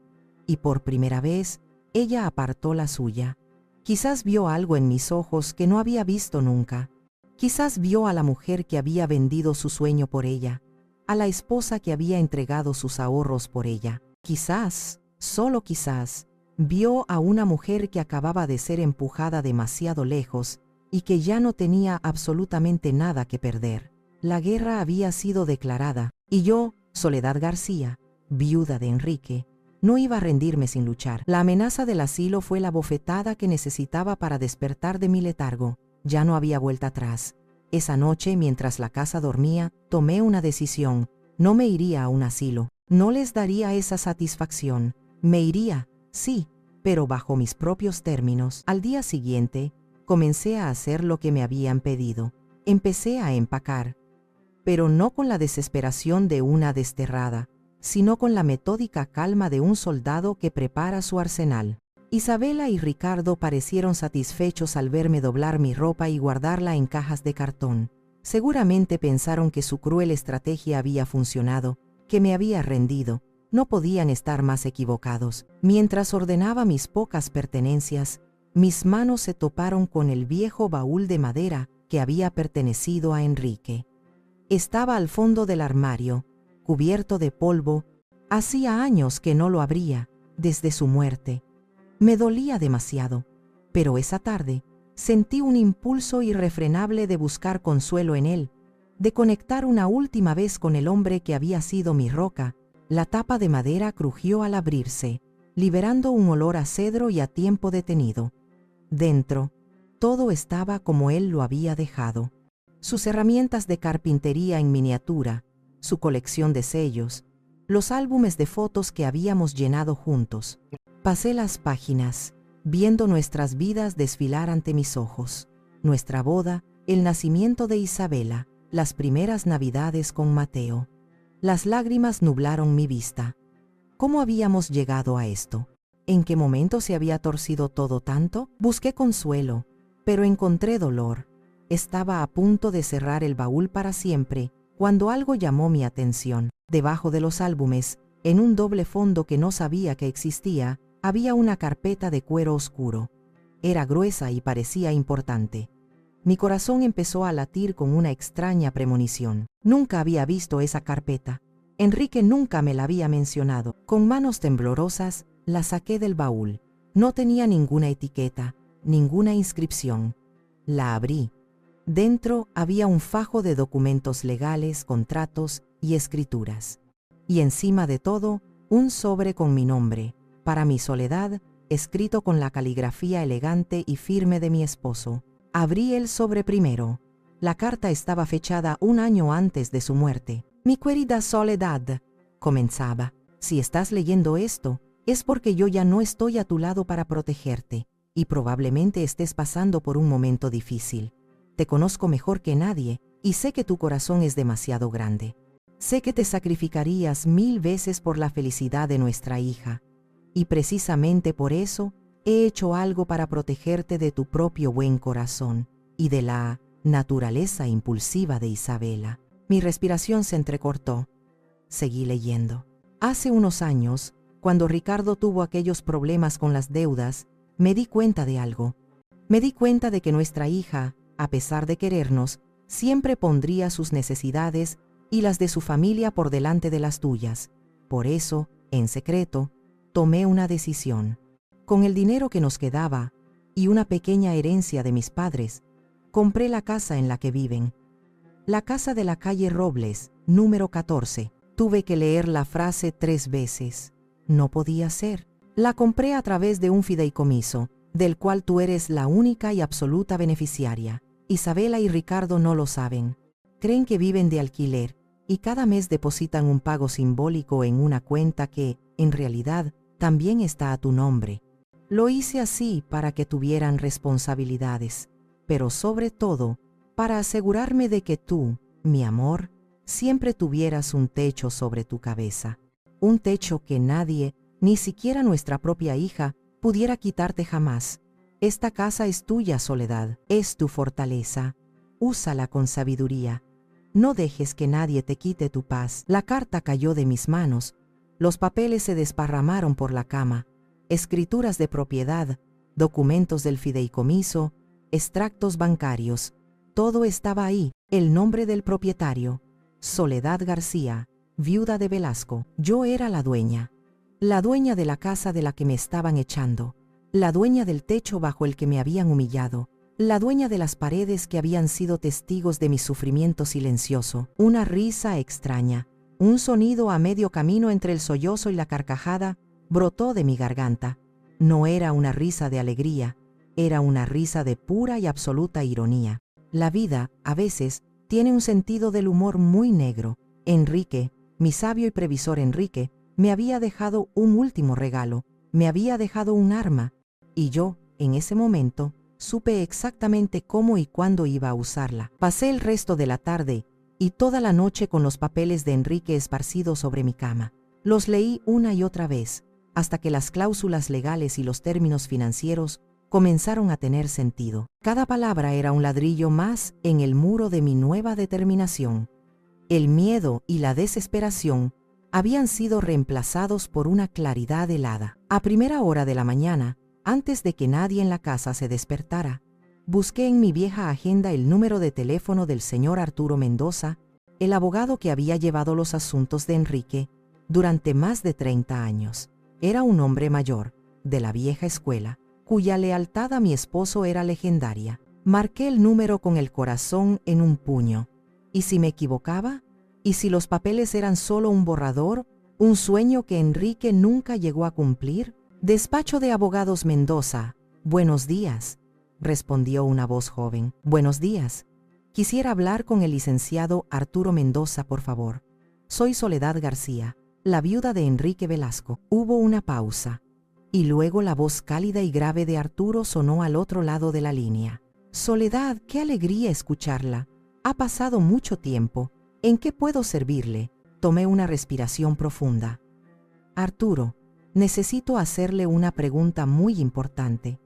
Speaker 1: Y por primera vez, ella apartó la suya. Quizás vio algo en mis ojos que no había visto nunca. Quizás vio a la mujer que había vendido su sueño por ella, a la esposa que había entregado sus ahorros por ella. Quizás, solo quizás, vio a una mujer que acababa de ser empujada demasiado lejos y que ya no tenía absolutamente nada que perder. La guerra había sido declarada, y yo, Soledad García, viuda de Enrique, no iba a rendirme sin luchar. La amenaza del asilo fue la bofetada que necesitaba para despertar de mi letargo. Ya no había vuelta atrás. Esa noche, mientras la casa dormía, tomé una decisión. No me iría a un asilo. No les daría esa satisfacción. Me iría, sí, pero bajo mis propios términos. Al día siguiente, comencé a hacer lo que me habían pedido. Empecé a empacar, pero no con la desesperación de una desterrada, sino con la metódica calma de un soldado que prepara su arsenal. Isabela y Ricardo parecieron satisfechos al verme doblar mi ropa y guardarla en cajas de cartón. Seguramente pensaron que su cruel estrategia había funcionado, que me había rendido. No podían estar más equivocados. Mientras ordenaba mis pocas pertenencias, mis manos se toparon con el viejo baúl de madera que había pertenecido a Enrique. Estaba al fondo del armario, cubierto de polvo. Hacía años que no lo abría, desde su muerte. Me dolía demasiado, pero esa tarde sentí un impulso irrefrenable de buscar consuelo en él, de conectar una última vez con el hombre que había sido mi roca. La tapa de madera crujió al abrirse, liberando un olor a cedro y a tiempo detenido. Dentro, todo estaba como él lo había dejado. Sus herramientas de carpintería en miniatura, su colección de sellos, los álbumes de fotos que habíamos llenado juntos. Pasé las páginas, viendo nuestras vidas desfilar ante mis ojos. Nuestra boda, el nacimiento de Isabela, las primeras navidades con Mateo. Las lágrimas nublaron mi vista. ¿Cómo habíamos llegado a esto? ¿En qué momento se había torcido todo tanto? Busqué consuelo, pero encontré dolor. Estaba a punto de cerrar el baúl para siempre, cuando algo llamó mi atención. Debajo de los álbumes, en un doble fondo que no sabía que existía, había una carpeta de cuero oscuro. Era gruesa y parecía importante. Mi corazón empezó a latir con una extraña premonición. Nunca había visto esa carpeta. Enrique nunca me la había mencionado. Con manos temblorosas, la saqué del baúl. No tenía ninguna etiqueta, ninguna inscripción. La abrí. Dentro había un fajo de documentos legales, contratos y escrituras. Y encima de todo, un sobre con mi nombre, para mi Soledad, escrito con la caligrafía elegante y firme de mi esposo. Abrí el sobre primero. La carta estaba fechada un año antes de su muerte. Mi querida Soledad, comenzaba, si estás leyendo esto, es porque yo ya no estoy a tu lado para protegerte, y probablemente estés pasando por un momento difícil. Te conozco mejor que nadie, y sé que tu corazón es demasiado grande. Sé que te sacrificarías 1000 veces por la felicidad de nuestra hija, y precisamente por eso he hecho algo para protegerte de tu propio buen corazón y de la naturaleza impulsiva de Isabela. Mi respiración se entrecortó. Seguí leyendo. Hace unos años, cuando Ricardo tuvo aquellos problemas con las deudas, me di cuenta de algo. Me di cuenta de que nuestra hija, a pesar de querernos, siempre pondría sus necesidades y las de su familia por delante de las tuyas. Por eso, en secreto, tomé una decisión. Con el dinero que nos quedaba y una pequeña herencia de mis padres, compré la casa en la que viven. La casa de la calle Robles, número 14. Tuve que leer la frase 3 veces. No podía ser. La compré a través de un fideicomiso, del cual tú eres la única y absoluta beneficiaria. Isabela y Ricardo no lo saben. Creen que viven de alquiler y cada mes depositan un pago simbólico en una cuenta que, en realidad, también está a tu nombre. Lo hice así para que tuvieran responsabilidades, pero sobre todo, para asegurarme de que tú, mi amor, siempre tuvieras un techo sobre tu cabeza. Un techo que nadie, ni siquiera nuestra propia hija, pudiera quitarte jamás. Esta casa es tuya, Soledad, es tu fortaleza. Úsala con sabiduría. No dejes que nadie te quite tu paz. La carta cayó de mis manos. Los papeles se desparramaron por la cama. Escrituras de propiedad, documentos del fideicomiso, extractos bancarios. Todo estaba ahí. El nombre del propietario. Soledad García, viuda de Velasco. Yo era la dueña de la casa de la que me estaban echando, la dueña del techo bajo el que me habían humillado, la dueña de las paredes que habían sido testigos de mi sufrimiento silencioso. Una risa extraña, un sonido a medio camino entre el sollozo y la carcajada, brotó de mi garganta. No era una risa de alegría, era una risa de pura y absoluta ironía. La vida, a veces, tiene un sentido del humor muy negro. Enrique, mi sabio y previsor Enrique, me había dejado un último regalo, me había dejado un arma, y yo, en ese momento, supe exactamente cómo y cuándo iba a usarla. Pasé el resto de la tarde y toda la noche con los papeles de Enrique esparcidos sobre mi cama. Los leí una y otra vez, hasta que las cláusulas legales y los términos financieros comenzaron a tener sentido. Cada palabra era un ladrillo más en el muro de mi nueva determinación. El miedo y la desesperación habían sido reemplazados por una claridad helada. A primera hora de la mañana, antes de que nadie en la casa se despertara, busqué en mi vieja agenda el número de teléfono del señor Arturo Mendoza, el abogado que había llevado los asuntos de Enrique durante más de 30 años. Era un hombre mayor, de la vieja escuela, cuya lealtad a mi esposo era legendaria. Marqué el número con el corazón en un puño. ¿Y si me equivocaba? ¿Y si los papeles eran solo un borrador, un sueño que Enrique nunca llegó a cumplir? Despacho de abogados Mendoza. Buenos días, respondió una voz joven. Buenos días. Quisiera hablar con el licenciado Arturo Mendoza, por favor. Soy Soledad García, la viuda de Enrique Velasco. Hubo una pausa, y luego la voz cálida y grave de Arturo sonó al otro lado de la línea. Soledad, qué alegría escucharla. Ha pasado mucho tiempo. ¿En qué puedo servirle? Tomé una respiración profunda. Arturo, necesito hacerle una pregunta muy importante.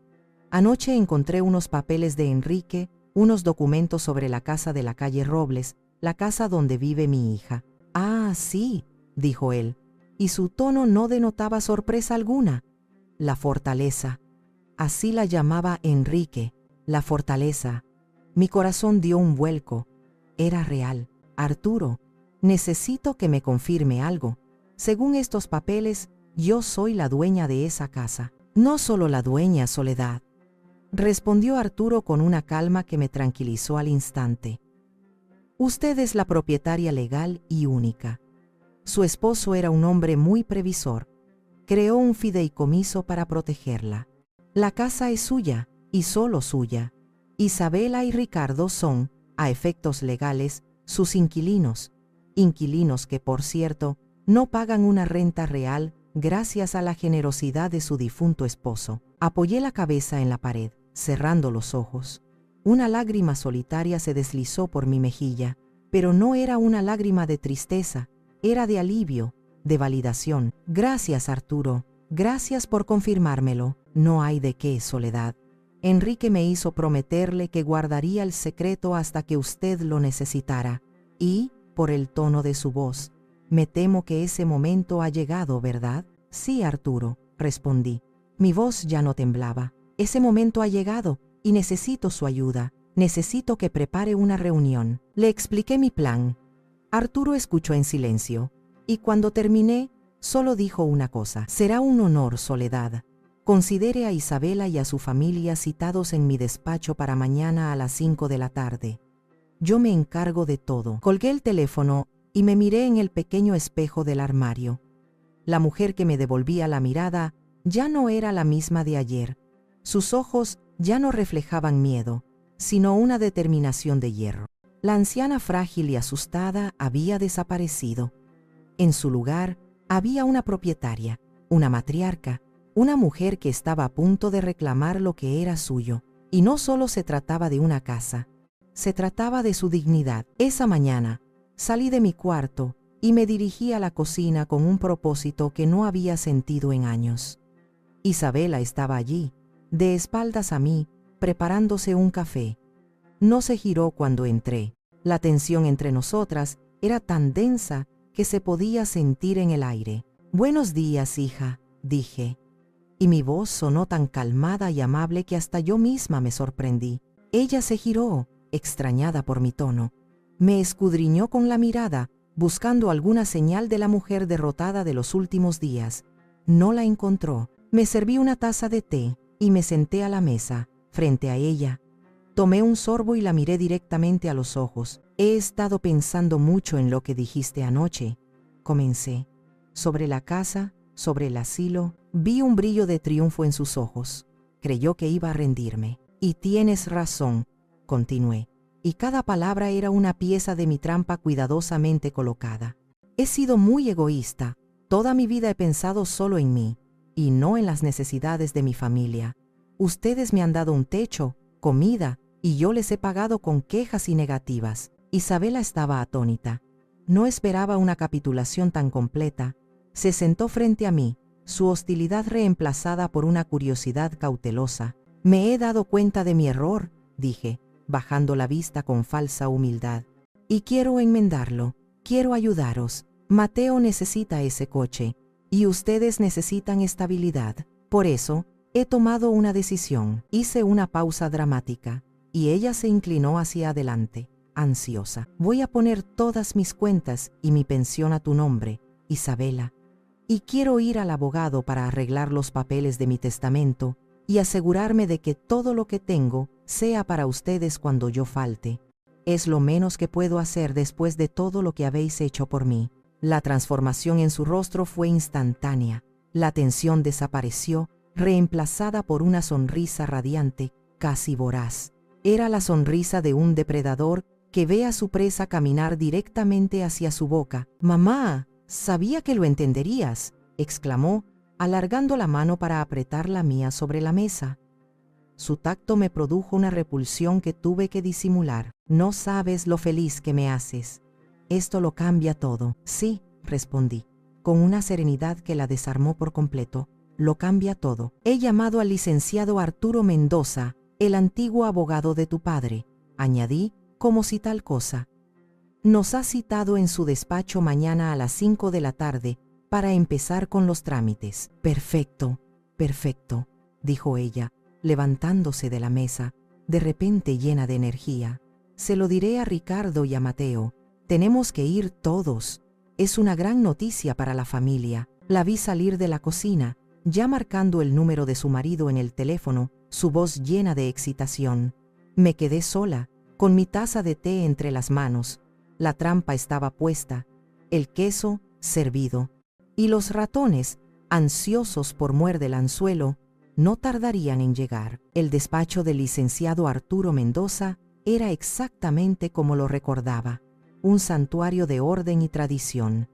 Speaker 1: Anoche encontré unos papeles de Enrique, unos documentos sobre la casa de la calle Robles, la casa donde vive mi hija. Ah, sí, dijo él, y su tono no denotaba sorpresa alguna. La fortaleza. Así la llamaba Enrique, la fortaleza. Mi corazón dio un vuelco. Era real. Arturo, necesito que me confirme algo. Según estos papeles, yo soy la dueña de esa casa. No solo la dueña, Soledad, respondió Arturo con una calma que me tranquilizó al instante. Usted es la propietaria legal y única. Su esposo era un hombre muy previsor. Creó un fideicomiso para protegerla. La casa es suya, y solo suya. Isabela y Ricardo son, a efectos legales, sus inquilinos que, por cierto, no pagan una renta real gracias a la generosidad de su difunto esposo. Apoyé la cabeza en la pared, cerrando los ojos. Una lágrima solitaria se deslizó por mi mejilla, pero no era una lágrima de tristeza, era de alivio, de validación. Gracias, Arturo, gracias por confirmármelo. No hay de qué, Soledad. Enrique me hizo prometerle que guardaría el secreto hasta que usted lo necesitara. Y, por el tono de su voz, me temo que ese momento ha llegado, ¿verdad? Sí, Arturo, respondí. Mi voz ya no temblaba. Ese momento ha llegado, y necesito su ayuda. Necesito que prepare una reunión. Le expliqué mi plan. Arturo escuchó en silencio, y cuando terminé, solo dijo una cosa. Será un honor, Soledad. Considere a Isabela y a su familia citados en mi despacho para mañana a las 5 de la tarde. Yo me encargo de todo. Colgué el teléfono y me miré en el pequeño espejo del armario. La mujer que me devolvía la mirada ya no era la misma de ayer. Sus ojos ya no reflejaban miedo, sino una determinación de hierro. La anciana frágil y asustada había desaparecido. En su lugar había una propietaria, una matriarca, una mujer que estaba a punto de reclamar lo que era suyo. Y no solo se trataba de una casa, se trataba de su dignidad. Esa mañana salí de mi cuarto y me dirigí a la cocina con un propósito que no había sentido en años. Isabela estaba allí, de espaldas a mí, preparándose un café. No se giró cuando entré. La tensión entre nosotras era tan densa que se podía sentir en el aire. «Buenos días, hija», dije, y mi voz sonó tan calmada y amable que hasta yo misma me sorprendí. Ella se giró, extrañada por mi tono. Me escudriñó con la mirada, buscando alguna señal de la mujer derrotada de los últimos días. No la encontró. Me serví una taza de té y me senté a la mesa, frente a ella. Tomé un sorbo y la miré directamente a los ojos. «He estado pensando mucho en lo que dijiste anoche», comencé. «Sobre la casa, sobre el asilo». Vi un brillo de triunfo en sus ojos. Creyó que iba a rendirme. «Y tienes razón», continué, y cada palabra era una pieza de mi trampa cuidadosamente colocada. «He sido muy egoísta. Toda mi vida he pensado solo en mí, y no en las necesidades de mi familia. Ustedes me han dado un techo, comida, y yo les he pagado con quejas y negativas». Isabela estaba atónita. No esperaba una capitulación tan completa. Se sentó frente a mí, su hostilidad reemplazada por una curiosidad cautelosa. «Me he dado cuenta de mi error», dije, bajando la vista con falsa humildad. «Y quiero enmendarlo. Quiero ayudaros. Mateo necesita ese coche, y ustedes necesitan estabilidad. Por eso, he tomado una decisión». Hice una pausa dramática, y ella se inclinó hacia adelante, ansiosa. «Voy a poner todas mis cuentas y mi pensión a tu nombre, Isabela. Y quiero ir al abogado para arreglar los papeles de mi testamento y asegurarme de que todo lo que tengo sea para ustedes cuando yo falte. Es lo menos que puedo hacer después de todo lo que habéis hecho por mí». La transformación en su rostro fue instantánea. La tensión desapareció, reemplazada por una sonrisa radiante, casi voraz. Era la sonrisa de un depredador que ve a su presa caminar directamente hacia su boca. «Mamá, sabía que lo entenderías», exclamó, alargando la mano para apretar la mía sobre la mesa. Su tacto me produjo una repulsión que tuve que disimular. «No sabes lo feliz que me haces. Esto lo cambia todo». «Sí», respondí, con una serenidad que la desarmó por completo. «Lo cambia todo. He llamado al licenciado Arturo Mendoza, el antiguo abogado de tu padre», añadí, como si tal cosa. «Nos ha citado en su despacho mañana a las 5 de la tarde para empezar con los trámites». «Perfecto, perfecto», dijo ella, levantándose de la mesa, de repente llena de energía. «Se lo diré a Ricardo y a Mateo. Tenemos que ir todos. Es una gran noticia para la familia». La vi salir de la cocina, ya marcando el número de su marido en el teléfono, su voz llena de excitación. Me quedé sola, con mi taza de té entre las manos. La trampa estaba puesta, el queso servido, y los ratones, ansiosos por muerde el anzuelo, no tardarían en llegar. El despacho del licenciado Arturo Mendoza era exactamente como lo recordaba, un santuario de orden y tradición.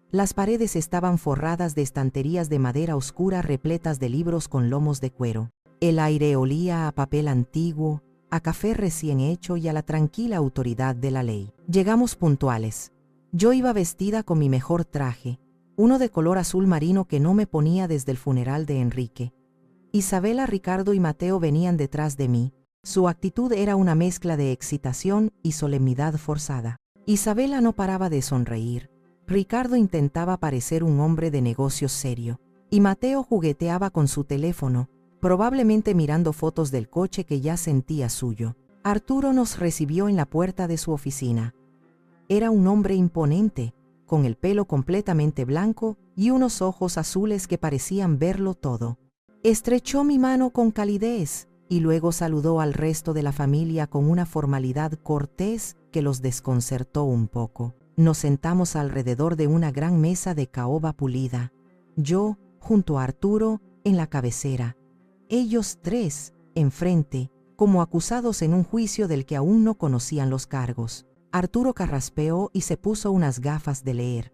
Speaker 1: Las paredes estaban forradas de estanterías de madera oscura repletas de libros con lomos de cuero. El aire olía a papel antiguo, a café recién hecho y a la tranquila autoridad de la ley. Llegamos puntuales. Yo iba vestida con mi mejor traje, uno de color azul marino que no me ponía desde el funeral de Enrique. Isabela, Ricardo y Mateo venían detrás de mí. Su actitud era una mezcla de excitación y solemnidad forzada. Isabela no paraba de sonreír. Ricardo intentaba parecer un hombre de negocios serio, y Mateo jugueteaba con su teléfono, probablemente mirando fotos del coche que ya sentía suyo. Arturo nos recibió en la puerta de su oficina. Era un hombre imponente, con el pelo completamente blanco y unos ojos azules que parecían verlo todo. Estrechó mi mano con calidez y luego saludó al resto de la familia con una formalidad cortés que los desconcertó un poco. Nos sentamos alrededor de una gran mesa de caoba pulida. Yo, junto a Arturo, en la cabecera. Ellos tres, enfrente, como acusados en un juicio del que aún no conocían los cargos. Arturo carraspeó y se puso unas gafas de leer.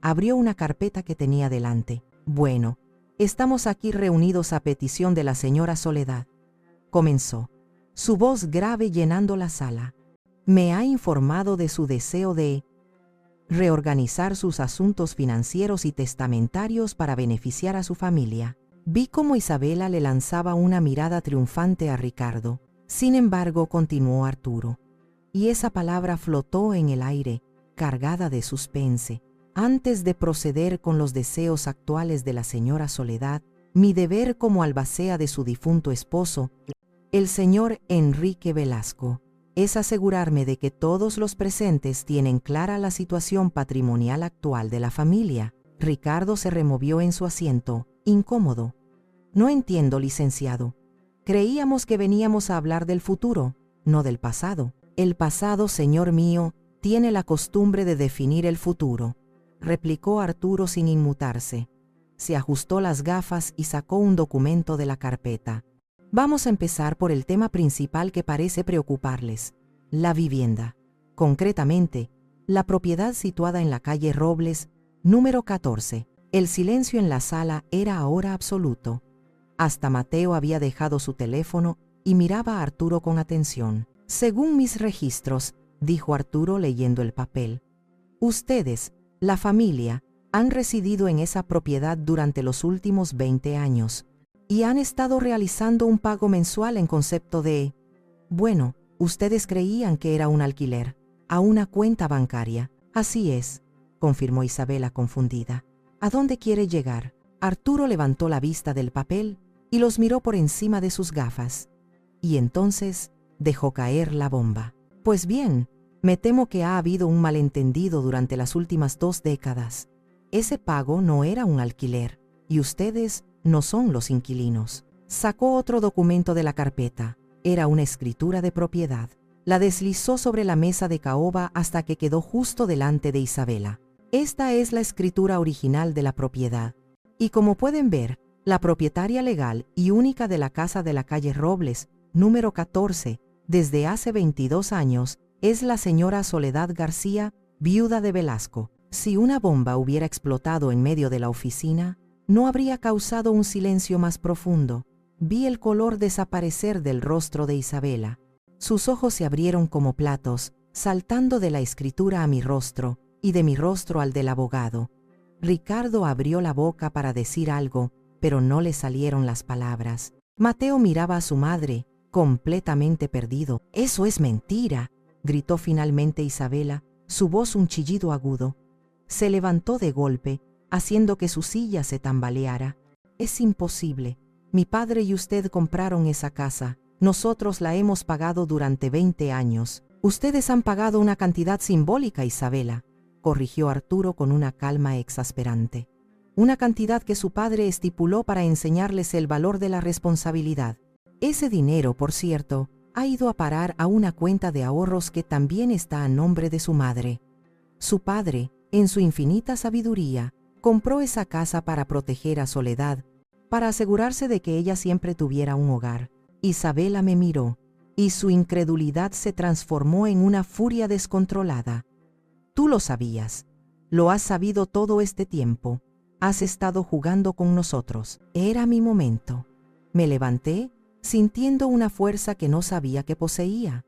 Speaker 1: Abrió una carpeta que tenía delante. «Bueno, estamos aquí reunidos a petición de la señora Soledad», comenzó, su voz grave llenando la sala. «Me ha informado de su deseo de reorganizar sus asuntos financieros y testamentarios para beneficiar a su familia». Vi cómo Isabela le lanzaba una mirada triunfante a Ricardo. Sin embargo, continuó Arturo. y esa palabra flotó en el aire, cargada de suspense. Antes de proceder con los deseos actuales de la señora Soledad, mi deber como albacea de su difunto esposo, el señor Enrique Velasco, es asegurarme de que todos los presentes tienen clara la situación patrimonial actual de la familia. Ricardo se removió en su asiento, incómodo. No entiendo, licenciado. Creíamos que veníamos a hablar del futuro, no del pasado. El pasado, señor mío, tiene la costumbre de definir el futuro, replicó Arturo sin inmutarse. Se ajustó las gafas y sacó un documento de la carpeta. Vamos a empezar por el tema principal que parece preocuparles, la vivienda. Concretamente, la propiedad situada en la calle Robles, número 14. El silencio en la sala era ahora absoluto. Hasta Mateo había dejado su teléfono y miraba a Arturo con atención. Según mis registros, dijo Arturo leyendo el papel, ustedes, la familia, han residido en esa propiedad durante los últimos 20 años y han estado realizando un pago mensual en concepto de... Bueno, ustedes creían que era un alquiler, a una cuenta bancaria. Así es, confirmó Isabela confundida. ¿A dónde quiere llegar? Arturo levantó la vista del papel y los miró por encima de sus gafas. Y entonces dejó caer la bomba. Pues bien, me temo que ha habido un malentendido durante las últimas 2 décadas. Ese pago no era un alquiler, y ustedes no son los inquilinos. Sacó otro documento de la carpeta. Era una escritura de propiedad. La deslizó sobre la mesa de caoba hasta que quedó justo delante de Isabela. Esta es la escritura original de la propiedad. Y como pueden ver, la propietaria legal y única de la casa de la calle Robles, número 14, desde hace 22 años, es la señora Soledad García, viuda de Velasco. Si una bomba hubiera explotado en medio de la oficina, no habría causado un silencio más profundo. Vi el color desaparecer del rostro de Isabela. Sus ojos se abrieron como platos, saltando de la escritura a mi rostro, y de mi rostro al del abogado. Ricardo abrió la boca para decir algo, pero no le salieron las palabras. Mateo miraba a su madre, completamente perdido. «Eso es mentira», gritó finalmente Isabela, su voz un chillido agudo. Se levantó de golpe, haciendo que su silla se tambaleara. «Es imposible. Mi padre y usted compraron esa casa. Nosotros la hemos pagado durante 20 años. Ustedes han pagado una cantidad simbólica, Isabela», corrigió Arturo con una calma exasperante. «Una cantidad que su padre estipuló para enseñarles el valor de la responsabilidad. Ese dinero, por cierto, ha ido a parar a una cuenta de ahorros que también está a nombre de su madre. Su padre, en su infinita sabiduría, compró esa casa para proteger a Soledad, para asegurarse de que ella siempre tuviera un hogar». Isabela me miró, y su incredulidad se transformó en una furia descontrolada. «Tú lo sabías. Lo has sabido todo este tiempo. Has estado jugando con nosotros». Era mi momento. Me levanté, sintiendo una fuerza que no sabía que poseía.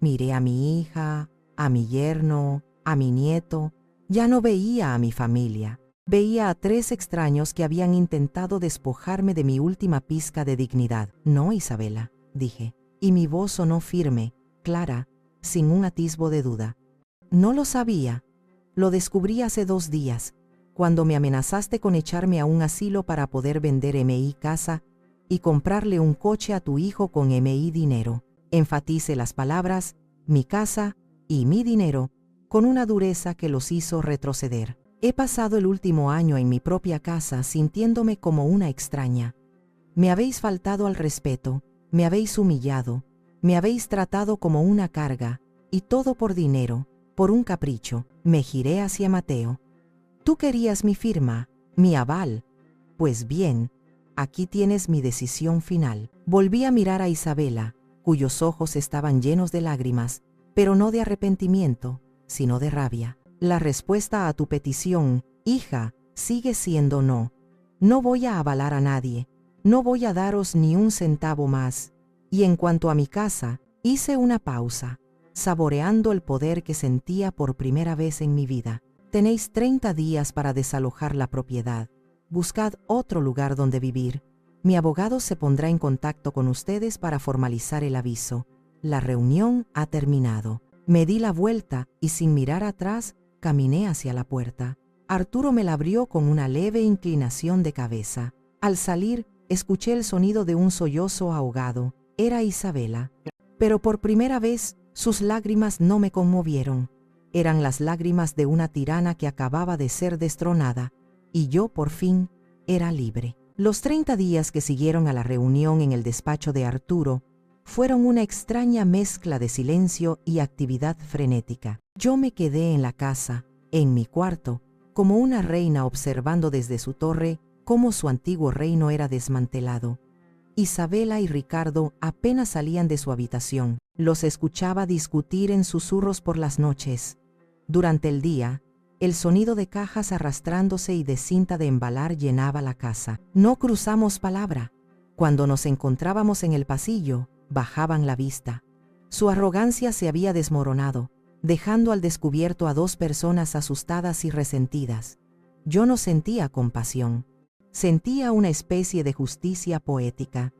Speaker 1: Miré a mi hija, a mi yerno, a mi nieto. Ya no veía a mi familia. Veía a 3 extraños que habían intentado despojarme de mi última pizca de dignidad. «No, Isabela», dije, y mi voz sonó firme, clara, sin un atisbo de duda. «No lo sabía. Lo descubrí hace 2 días, cuando me amenazaste con echarme a un asilo para poder vender M.I. casa y comprarle un coche a tu hijo con M.I. dinero». Enfatice las palabras «mi casa» y «mi dinero» con una dureza que los hizo retroceder. He pasado el último año en mi propia casa sintiéndome como una extraña. Me habéis faltado al respeto, me habéis humillado, me habéis tratado como una carga, y todo por dinero, por un capricho. Me giré hacia Mateo. «Tú querías mi firma, mi aval. Pues bien, aquí tienes mi decisión final». Volví a mirar a Isabela, cuyos ojos estaban llenos de lágrimas, pero no de arrepentimiento, sino de rabia. «La respuesta a tu petición, hija, sigue siendo no. No voy a avalar a nadie. No voy a daros ni un centavo más. Y en cuanto a mi casa», hice una pausa, saboreando el poder que sentía por primera vez en mi vida. «Tenéis 30 días para desalojar la propiedad. Buscad otro lugar donde vivir. Mi abogado se pondrá en contacto con ustedes para formalizar el aviso. La reunión ha terminado». Me di la vuelta y sin mirar atrás, caminé hacia la puerta. Arturo me la abrió con una leve inclinación de cabeza. Al salir, escuché el sonido de un sollozo ahogado. Era Isabela. Pero por primera vez, sus lágrimas no me conmovieron. Eran las lágrimas de una tirana que acababa de ser destronada, y yo, por fin, era libre. Los 30 días que siguieron a la reunión en el despacho de Arturo fueron una extraña mezcla de silencio y actividad frenética. Yo me quedé en la casa, en mi cuarto, como una reina observando desde su torre cómo su antiguo reino era desmantelado. Isabela y Ricardo apenas salían de su habitación. Los escuchaba discutir en susurros por las noches. Durante el día, el sonido de cajas arrastrándose y de cinta de embalar llenaba la casa. No cruzamos palabra. Cuando nos encontrábamos en el pasillo, bajaban la vista. Su arrogancia se había desmoronado, dejando al descubierto a dos personas asustadas y resentidas. Yo no sentía compasión. Sentía una especie de justicia poética.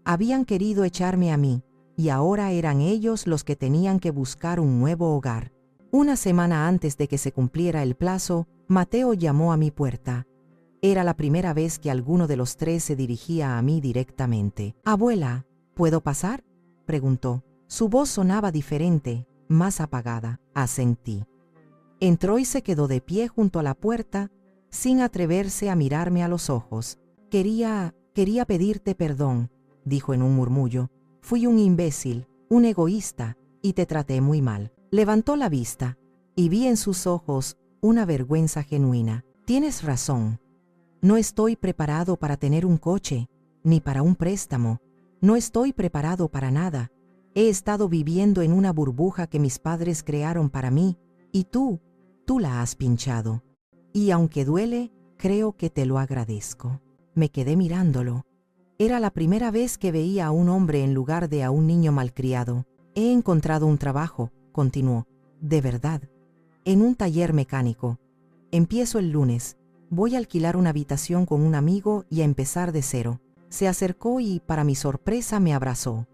Speaker 1: Habían querido echarme a mí, y ahora eran ellos los que tenían que buscar un nuevo hogar. Una semana antes de que se cumpliera el plazo, Mateo llamó a mi puerta. Era la primera vez que alguno de los tres se dirigía a mí directamente. «Abuela, ¿puedo pasar?», preguntó. Su voz sonaba diferente, más apagada. Asentí. Entró y se quedó de pie junto a la puerta, sin atreverse a mirarme a los ojos. Quería pedirte perdón», dijo en un murmullo. «Fui un imbécil, un egoísta, y te traté muy mal». Levantó la vista, y vi en sus ojos una vergüenza genuina. «Tienes razón. No estoy preparado para tener un coche, ni para un préstamo. No estoy preparado para nada. He estado viviendo en una burbuja que mis padres crearon para mí, y tú la has pinchado. Y aunque duele, creo que te lo agradezco». Me quedé mirándolo. Era la primera vez que veía a un hombre en lugar de a un niño malcriado. «He encontrado un trabajo», continuó, «de verdad, en un taller mecánico. Empiezo el lunes. Voy a alquilar una habitación con un amigo y a empezar de cero». Se acercó y, para mi sorpresa, me abrazó.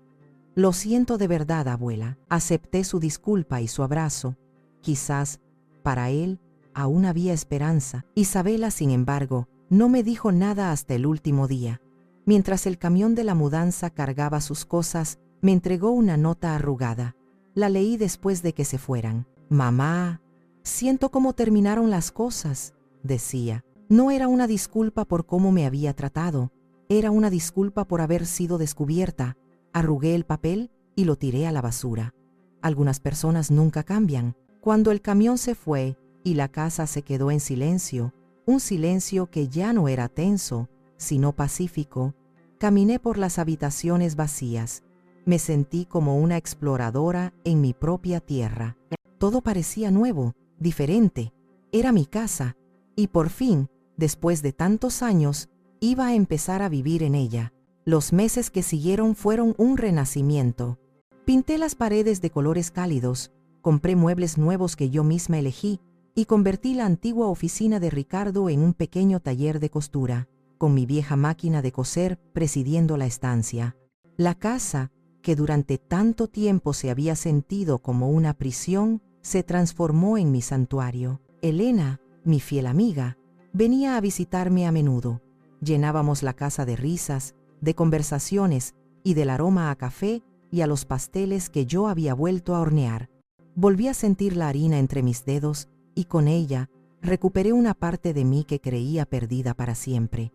Speaker 1: «Lo siento de verdad, abuela». Acepté su disculpa y su abrazo. Quizás, para él, aún había esperanza. Isabela, sin embargo, no me dijo nada hasta el último día. Mientras el camión de la mudanza cargaba sus cosas, me entregó una nota arrugada. La leí después de que se fueran. «Mamá, siento cómo terminaron las cosas», decía. No era una disculpa por cómo me había tratado. Era una disculpa por haber sido descubierta. Arrugué el papel y lo tiré a la basura. Algunas personas nunca cambian. Cuando el camión se fue y la casa se quedó en silencio, un silencio que ya no era tenso, sino pacífico, caminé por las habitaciones vacías. Me sentí como una exploradora en mi propia tierra. Todo parecía nuevo, diferente. Era mi casa, y por fin, después de tantos años, iba a empezar a vivir en ella. Los meses que siguieron fueron un renacimiento. Pinté las paredes de colores cálidos, compré muebles nuevos que yo misma elegí, y convertí la antigua oficina de Ricardo en un pequeño taller de costura, con mi vieja máquina de coser presidiendo la estancia. La casa, que durante tanto tiempo se había sentido como una prisión, se transformó en mi santuario. Elena, mi fiel amiga, venía a visitarme a menudo. Llenábamos la casa de risas, de conversaciones y del aroma a café y a los pasteles que yo había vuelto a hornear. Volví a sentir la harina entre mis dedos y con ella recuperé una parte de mí que creía perdida para siempre.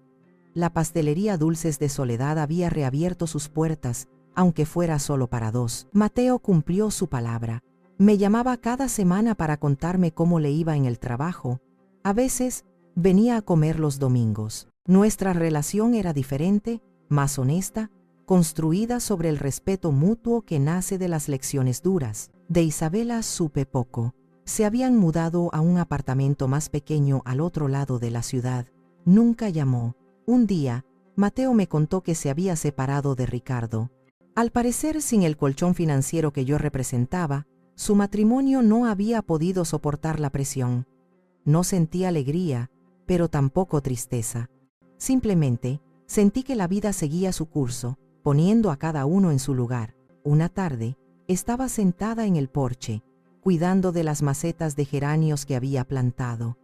Speaker 1: La pastelería Dulces de Soledad había reabierto sus puertas, aunque fuera solo para dos. Mateo cumplió su palabra. Me llamaba cada semana para contarme cómo le iba en el trabajo. A veces venía a comer los domingos. Nuestra relación era diferente, más honesta, construida sobre el respeto mutuo que nace de las lecciones duras. De Isabela supe poco. Se habían mudado a un apartamento más pequeño al otro lado de la ciudad. Nunca llamó. Un día, Mateo me contó que se había separado de Ricardo. Al parecer, sin el colchón financiero que yo representaba, su matrimonio no había podido soportar la presión. No sentí alegría, pero tampoco tristeza. Simplemente, sentí que la vida seguía su curso, poniendo a cada uno en su lugar. Una tarde, estaba sentada en el porche, cuidando de las macetas de geranios que había plantado.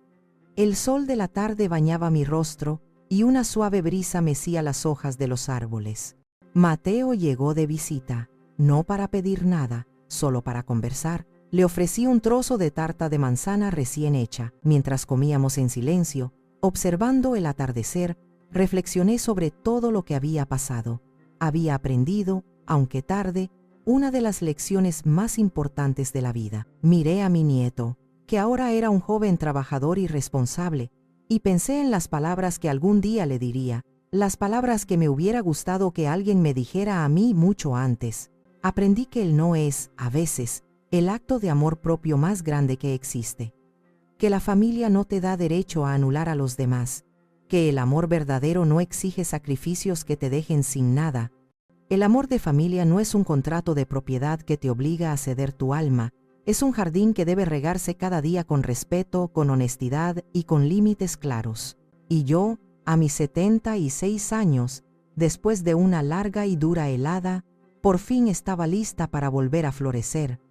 Speaker 1: El sol de la tarde bañaba mi rostro y una suave brisa mecía las hojas de los árboles. Mateo llegó de visita, no para pedir nada, solo para conversar. Le ofrecí un trozo de tarta de manzana recién hecha. Mientras comíamos en silencio, observando el atardecer, reflexioné sobre todo lo que había pasado. Había aprendido, aunque tarde, una de las lecciones más importantes de la vida. Miré a mi nieto, que ahora era un joven trabajador y responsable, y pensé en las palabras que algún día le diría, las palabras que me hubiera gustado que alguien me dijera a mí mucho antes. Aprendí que el no es, a veces, el acto de amor propio más grande que existe. Que la familia no te da derecho a anular a los demás. Que el amor verdadero no exige sacrificios que te dejen sin nada. El amor de familia no es un contrato de propiedad que te obliga a ceder tu alma. Es un jardín que debe regarse cada día con respeto, con honestidad y con límites claros. Y yo, a mis 76 años, después de una larga y dura helada, por fin estaba lista para volver a florecer.